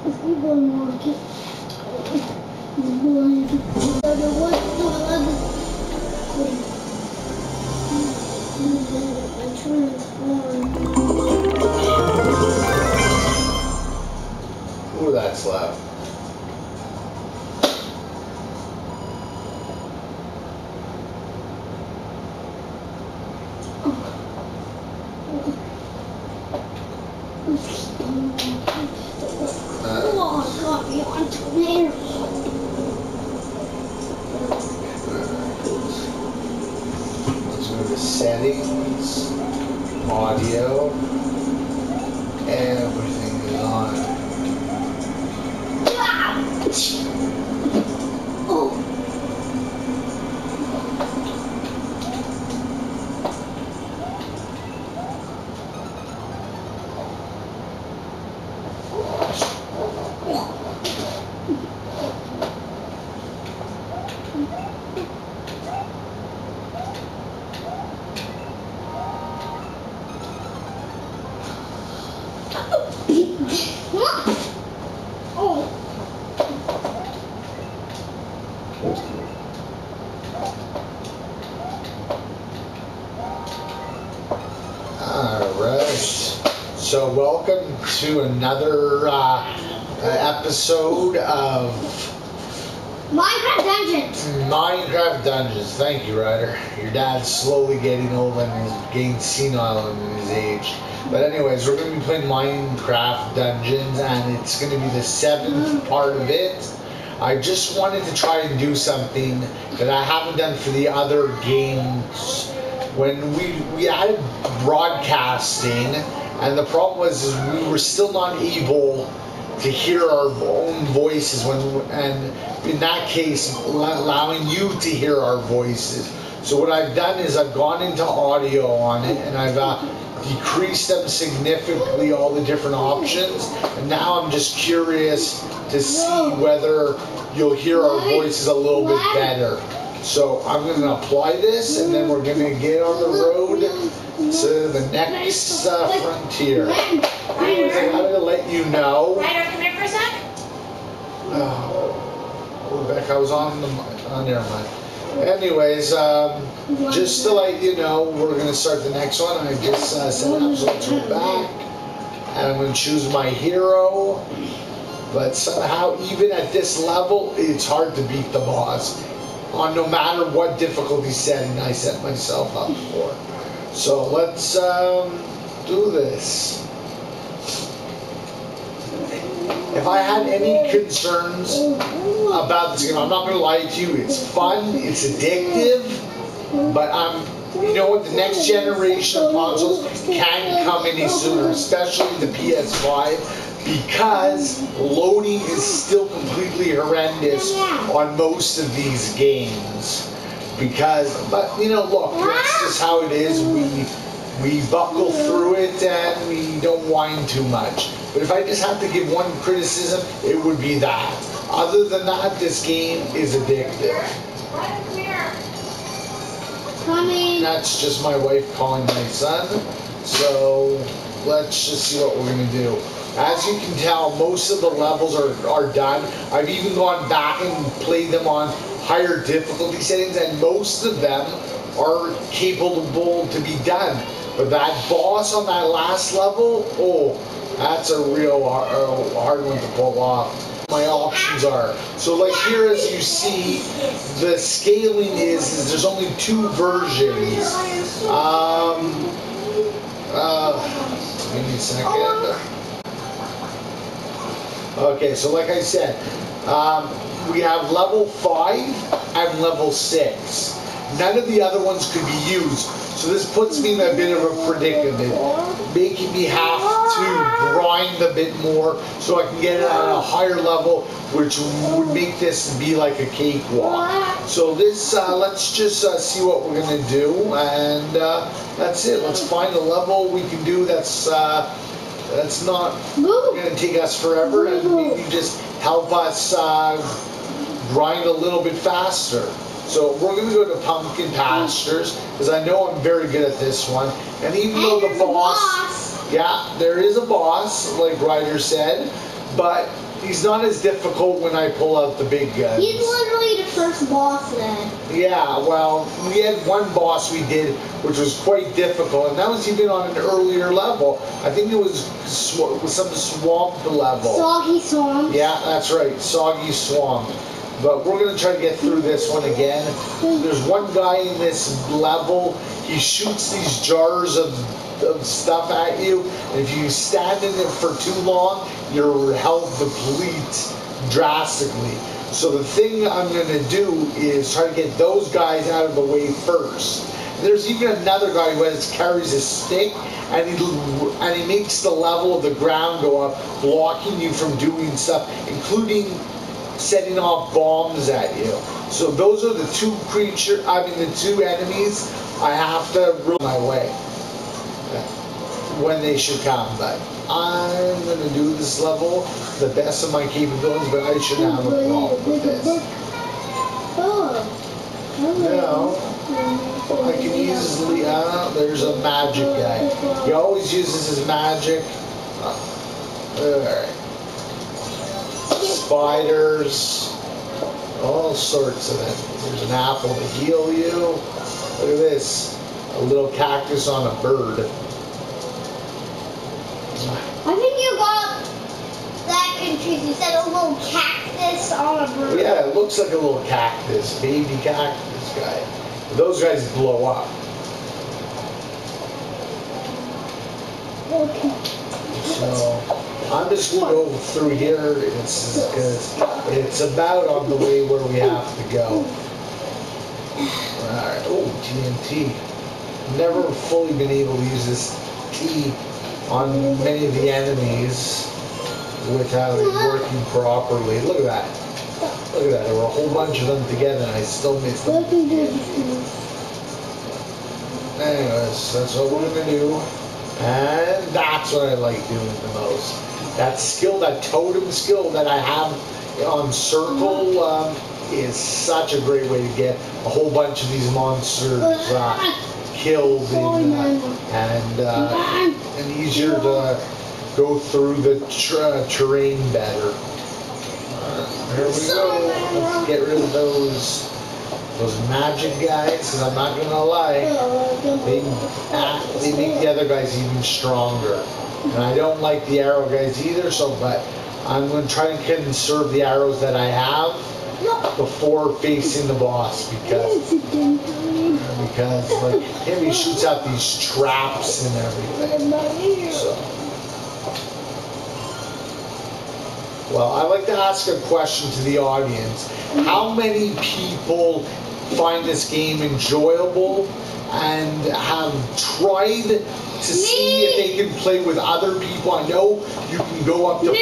Ooh, that's loud. Let's go to settings, audio, everything is on. Alright, so welcome to another episode of Minecraft Dungeons. Minecraft Dungeons. Thank you, Ryder. Your dad's slowly getting old and is getting senile in his age. But anyways, we're going to be playing Minecraft Dungeons, and it's going to be the 7th part of it. I just wanted to try and do something that I haven't done for the other games. When we added broadcasting, and the problem was is we were still not able to hear our own voices and in that case allowing you to hear our voices. So what I've done is I've gone into audio on it, and I've decreased them significantly, all the different options, and now I'm just curious to see whether you'll hear our voices a little bit better. So I'm going to apply this, and then we're going to get on the road to the next frontier. Anyways, I'm going to let you know. Ryder, come here for a sec. Rebecca, I was on the never mind. Anyways, just to let you know, we're going to start the next one. I just set it up, so let's go back. And I'm going to choose my hero. But somehow, even at this level, it's hard to beat the boss. On no matter what difficulty setting I set myself up for. So let's do this. If I had any concerns about this game, I'm not going to lie to you. It's fun, it's addictive, but you know what? The next generation of consoles can't come any sooner, especially the PS5. Because loading is still completely horrendous on most of these games. But you know, look, that's just how it is. We buckle through it and we don't whine too much. But if I just have to give one criticism, it would be that. Other than that, this game is addictive. That's just my wife calling my son. So let's just see what we're going to do. As you can tell, most of the levels are done. I've even gone back and played them on higher difficulty settings, and most of them are capable to be done. But that boss on that last level, oh, that's a real hard one to pull off. My options are. So like here, as you see, the scaling is there's only 2 versions. Give me a second. Okay, so like I said, we have level 5 and level 6. None of the other ones could be used. So this puts me in a bit of a predicament, making me have to grind a bit more so I can get it at a higher level, which would make this be like a cakewalk. So this, let's just see what we're going to do, and that's it. Let's find a level we can do that's not going to take us forever, and maybe just help us grind a little bit faster. So we're going to go to Pumpkin Pastures, because I know I'm very good at this one. And even though the boss, yeah, there is a boss, like Ryder said, but he's not as difficult when I pull out the big guns. He's literally the first boss then. Yeah, well, we had one boss we did, which was quite difficult, and that was even on an earlier level. I think it was some swamp level. Soggy Swamp. Yeah, that's right, Soggy Swamp. But we're going to try to get through this one again. There's one guy in this level, he shoots these jars of stuff at you, and if you stand in it for too long, your health depletes drastically. So the thing I'm going to do is try to get those guys out of the way first. There's even another guy who carries a stick, and he makes the level of the ground go up, blocking you from doing stuff, including setting off bombs at you. So those are the two the two enemies I have to rule my way when they should come. But I'm going to do this level the best of my capabilities, but I shouldn't have a problem with this. Now, I can easily, there's a magic guy. He always uses his magic. Alright. Spiders. All sorts of it. There's an apple to heal you. Look at this. A little cactus on a bird. I think you got that confused. You said a little cactus on a bird. Yeah, it looks like a little cactus. Baby cactus guy. Those guys blow up. Okay. So I'm just going to go through here. It's about on the way where we have to go. Alright. Oh, TNT. Never fully been able to use this T on many of the enemies without it working properly. Look at that. Look at that. There were a whole bunch of them together and I still missed them. Anyways, that's what we're going to do. And that's what I like doing the most. That skill, that totem skill that I have on circle is such a great way to get a whole bunch of these monsters killed and easier to go through the terrain better. There we go. Let's get rid of those magic guys, because I'm not going to lie, they make the other guys even stronger. And I don't like the arrow guys either, but I'm going to try and conserve the arrows that I have before facing the boss, because like him, he shoots out these traps and everything. So. Well, I'd like to ask a question to the audience. How many people find this game enjoyable and have tried to see if they can play with other people? I know you can go up to 4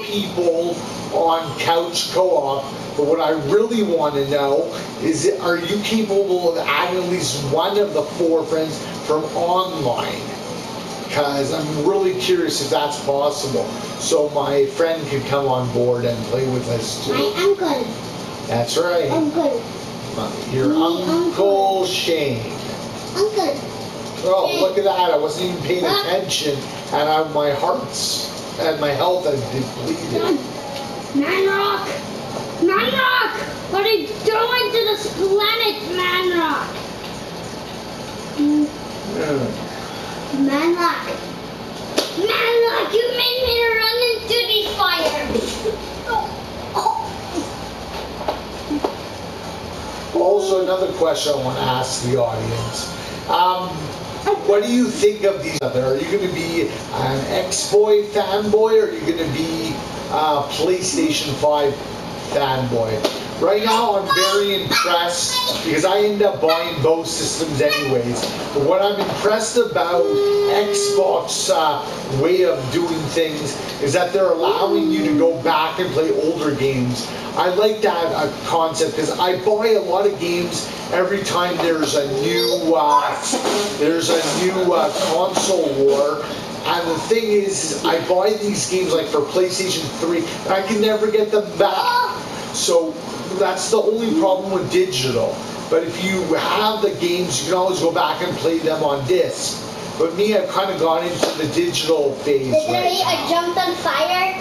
people on couch co-op, but what I really want to know is, are you capable of adding at least one of the 4 friends from online? Because I'm really curious if that's possible. So my friend could come on board and play with us too. My uncle. That's right. Uncle. Your Uncle Shane. Uncle. Oh, look at that. I wasn't even paying attention. And my hearts and my health had depleted. Manrock! Manrock! What are you doing to this planet, Manrock? Manrock! Manrock, you made me run into the fire! Also, another question I want to ask the audience. What do you think of these other? Are you going to be an X-Boy fanboy, or are you going to be a PlayStation 5 fanboy? Right now, I'm very impressed, because I end up buying both systems anyways. But what I'm impressed about Xbox way of doing things is that they're allowing you to go back and play older games. I like that concept, because I buy a lot of games every time there's a new console war. And the thing is, I buy these games like for PlayStation 3, and I can never get them back. So that's the only problem with digital. But if you have the games, you can always go back and play them on disc. But me, I've kind of gone into the digital phase right now. I jumped on fire.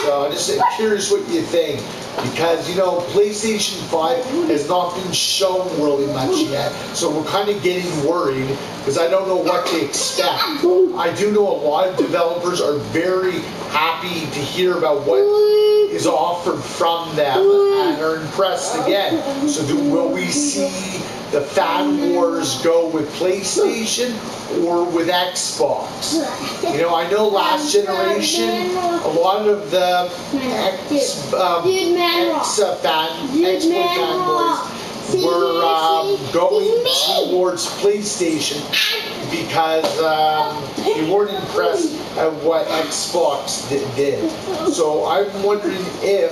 So I'm just curious what you think. Because, you know, PlayStation 5 has not been shown really much yet. So we're kind of getting worried because I don't know what to expect. I do know a lot of developers are very happy to hear about what is offered from them and are impressed again. So will we see the fan wars go with PlayStation or with Xbox? You know, I know last generation, a lot of the Xbox fanboys were going towards PlayStation because they weren't impressed at what Xbox did. So I'm wondering if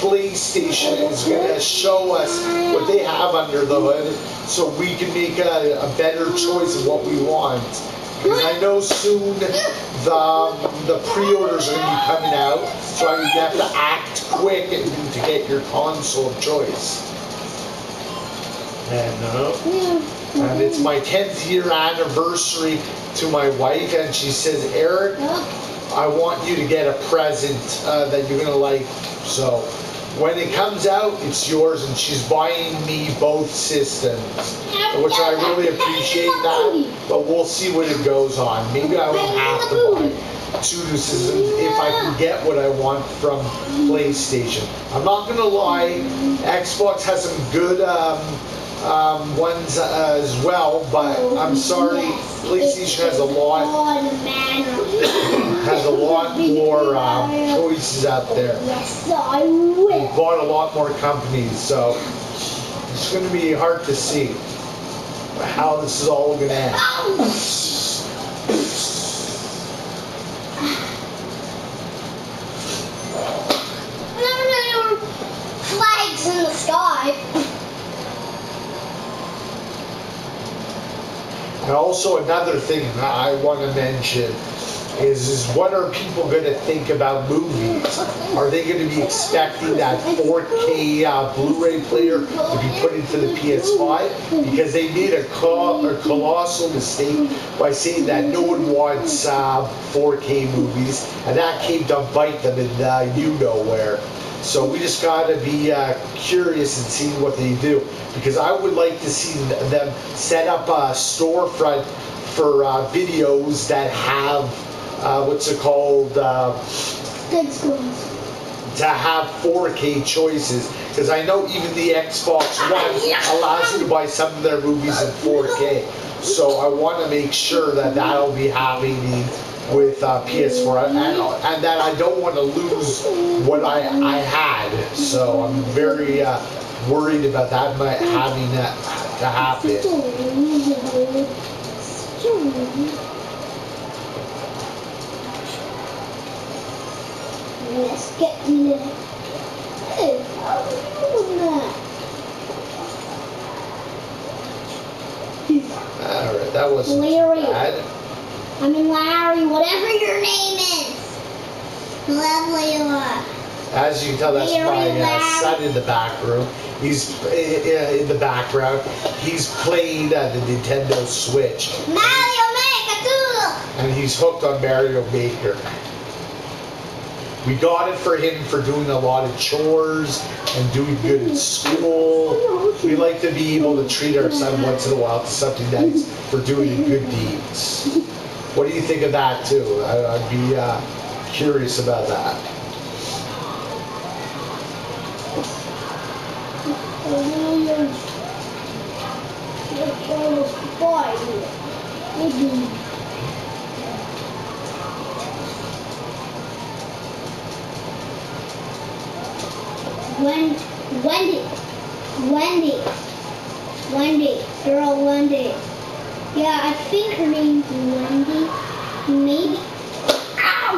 PlayStation is going to show us what they have under the hood so we can make a better choice of what we want. Because I know soon the pre-orders are going to be coming out, so you have to act quick to get your console of choice. And it's my 10th year anniversary to my wife, and she says, Eric, I want you to get a present that you're going to like. So when it comes out, it's yours, and she's buying me both systems, which I really appreciate that, but we'll see what it goes on. Maybe I won't have to buy 2 new systems if I can get what I want from PlayStation. I'm not going to lie, Xbox has some good ones as well, but I'm sorry, PlayStation has a lot more choices out there. We've bought a lot more companies, so it's going to be hard to see how this is all going to end. Flags in the sky. And also another thing I want to mention is what are people going to think about movies? Are they going to be expecting that 4K Blu-ray player to be put into the PS5? Because they made a colossal mistake by saying that no one wants 4K movies, and that came to bite them in you-know-where. So we just got to be curious and see what they do. Because I would like to see them set up a storefront for videos that have, what's it called? To have 4K choices. Because I know even the Xbox One allows you to buy some of their movies in 4K. So I want to make sure that that'll be happening with PS4, and that I don't want to lose what I had. So I'm very worried about that having that to happen. Let's get in there. Alright, that wasn't bad. I mean, Larry, whatever your name is. Whoever you are. As you can tell, that's my son in the back room. He's in the background. He's playing the Nintendo Switch. Mario Maker! And he's hooked on Mario Maker. We got it for him for doing a lot of chores and doing good at school. We like to be able to treat our son once in a while to something nice for doing good deeds. What do you think of that too? I'd be curious about that. Wendy. Yeah, I think her name's Wendy. Maybe. Ow!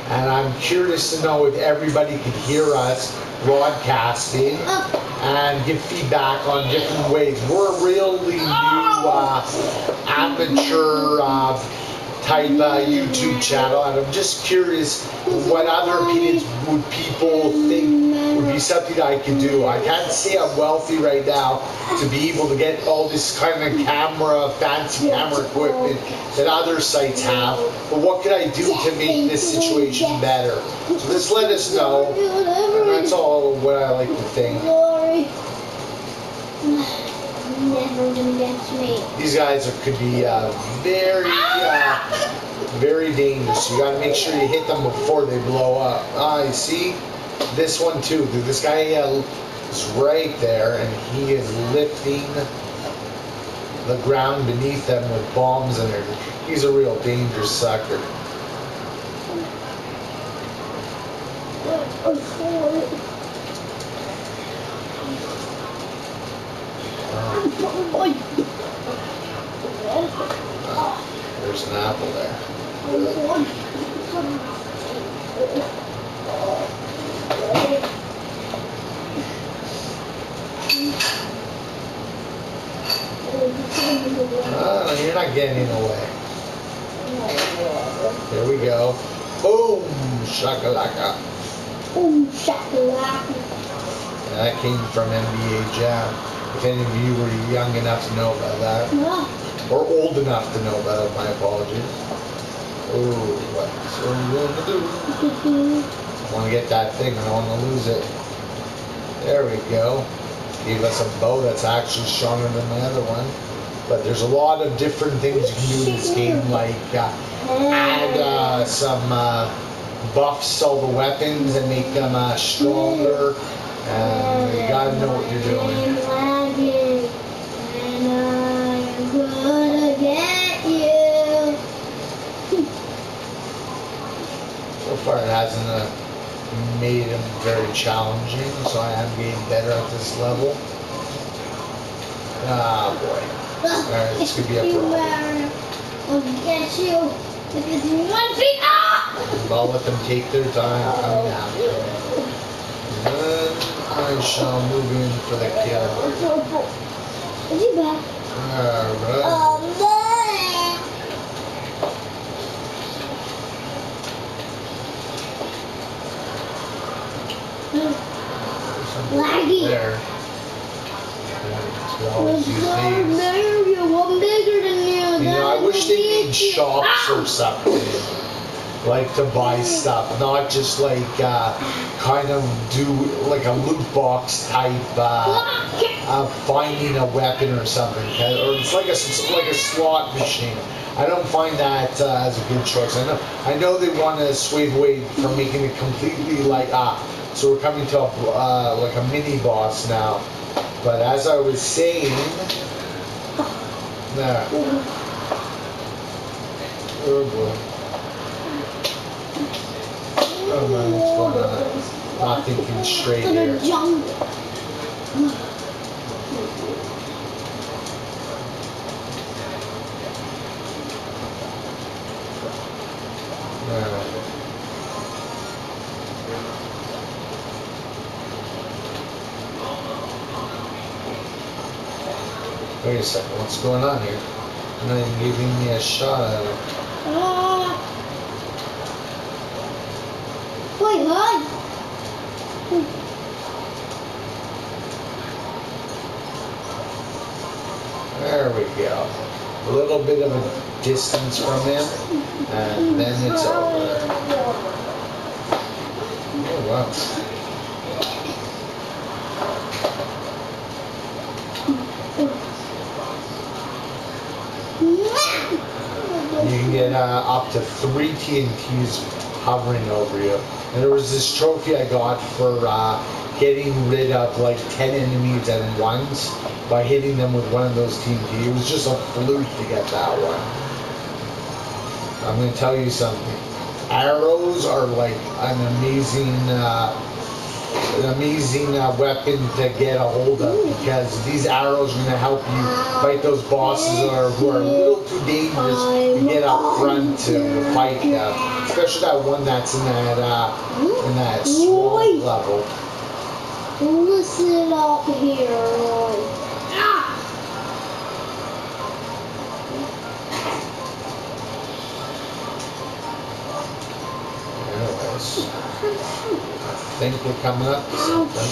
And I'm curious to know if everybody could hear us broadcasting and give feedback on different ways. We're a really new amateur type YouTube channel, and I'm just curious what other opinions would people think would be something that I could do. I can't say I'm wealthy right now to be able to get all this kind of fancy camera equipment that other sites have, but what could I do to make this situation better? So just let us know, and that's all what I like to think. Never gonna get me. These guys could be very dangerous. You gotta make sure you hit them before they blow up. You see? This one too. This guy is right there, and he is lifting the ground beneath them with bombs in there. He's a real dangerous sucker. There's an apple there. You're not getting away. There we go. Boom! Shakalaka. Boom, shakalaka. And that came from NBA Jam. If any of you were young enough to know about that. Or old enough to know about it, my apologies. Oh, what's you gonna do? I want to get that thing, I don't want to lose it. There we go. Gave us a bow that's actually stronger than my other one. But there's a lot of different things you can do in this game, like add some buffs to all the weapons and make them stronger. And you gotta know what you're doing. And I'm gonna get you. So far it hasn't made him very challenging, so I am getting better at this level. Ah, boy. Alright, this could be a problem. I'll get you. If it's 1 feet up! I'll let them take their time coming after me. And then I shall move in for the kill. Is he back? Alright. Laggy. There. I'm bigger than you. You know, I wish they made shops or something, like to buy stuff, not just like kind of do like a loot box type finding a weapon or something, or it's like a slot machine. I don't find that as a good choice. I know they want to sway away from making it completely like so we're coming to like a mini boss now. But as I was saying, nah. Oh boy. Oh man, what's going on? Not thinking straight here. Wait a second, what's going on here? You're not even giving me a shot at it. Wait, what? There we go. A little bit of a distance from him, and then it's over. Oh wow. You can get up to 3 TNTs hovering over you. And there was this trophy I got for getting rid of like 10 enemies at once by hitting them with one of those TNT. It was just a fluke to get that one. I'm going to tell you something. Arrows are like an amazing weapon to get a hold of, because these arrows are going to help you fight those bosses who are a little too dangerous to get up front to fight them. Especially that one that's in that swamp level. Listen up here. I think we're coming up to something.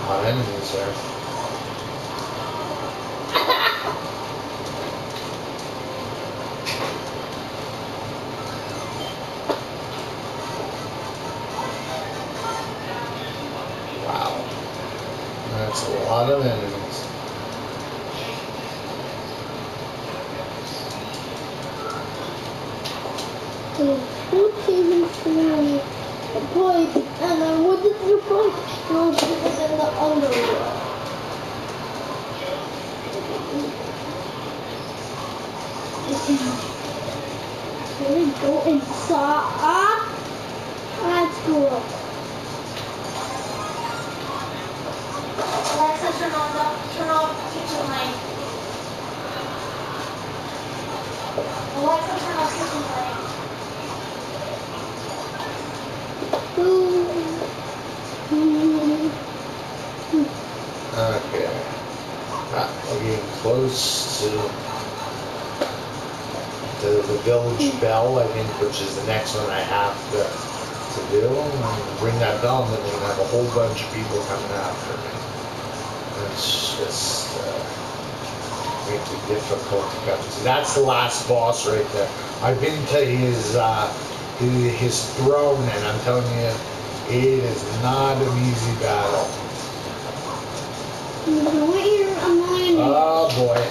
Our enemies there. Wow. That's a lot of enemies. A pipe, and I wanted to put no people in the underworld. Can we go inside? Let's go. Alexa, turn off kitchen light. Alexa, turn off kitchen light. Okay. We're getting close to the village bell, I think, which is the next one I have to do. And ring that bell, and then we're going to have a whole bunch of people coming after me. It's just make it difficult to come to. That's the last boss right there. I've been to his throne, and I'm telling you, it is not an easy battle. Oh boy.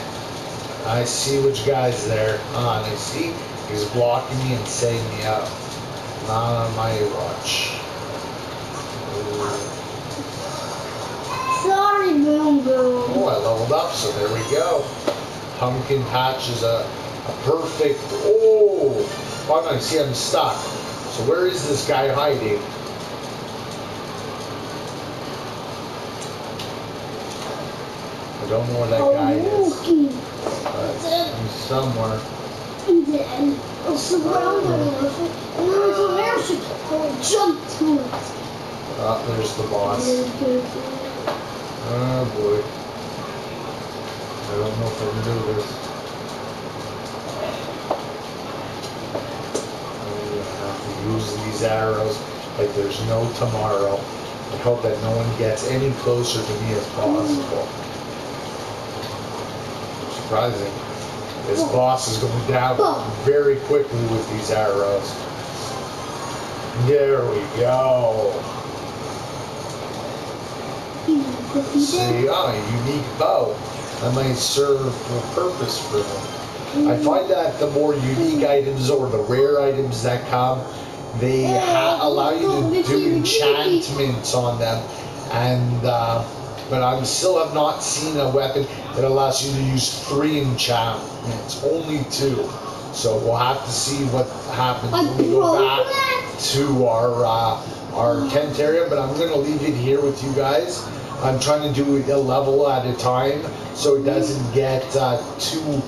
I see which guy's there. Ah, and I see he's blocking me and setting me up. Not on my watch. Sorry, Boom Boom. Oh, I leveled up, so there we go. Pumpkin patch is a perfect. Oh, no, I see I'm stuck. So where is this guy hiding? I don't know where that guy is. He's somewhere. And then surrounded with it, and there was an airship. I jumped to it. Oh, there's the boss. Oh boy. I don't know if I can do this. I'm gonna have to use these arrows like there's no tomorrow. I hope that no one gets any closer to me as possible. Surprising. This boss is going down very quickly with these arrows. There we go. See, a unique bow. That might serve a purpose for them. I find that the more unique items or the rare items that come, they allow you to do enchantments on them. And but I still have not seen a weapon that allows you to use 3 enchantments, only 2. So we'll have to see what happens when we go back to our tent area. But I'm going to leave it here with you guys. I'm trying to do a level at a time so it doesn't get too,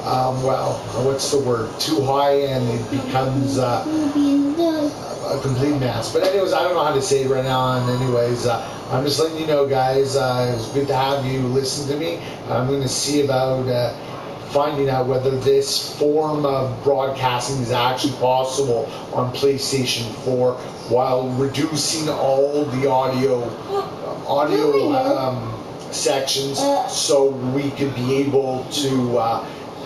what's the word, too high and it becomes a complete mess. But anyways, I don't know how to say it right now. And anyways, I'm just letting you know, guys, it was good to have you listen to me. I'm going to see about finding out whether this form of broadcasting is actually possible on PlayStation 4 while reducing all the audio sections so we could be able to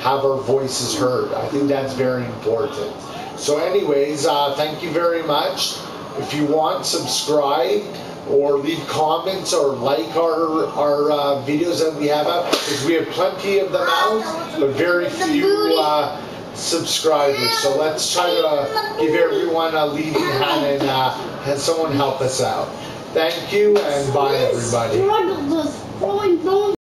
have our voices heard. I think that's very important. So anyways, thank you very much. If you want, subscribe or leave comments or like our videos that we have out, because we have plenty of them out, but very few subscribers. So let's try to give everyone a leading hand and have someone help us out. Thank you, and bye, everybody.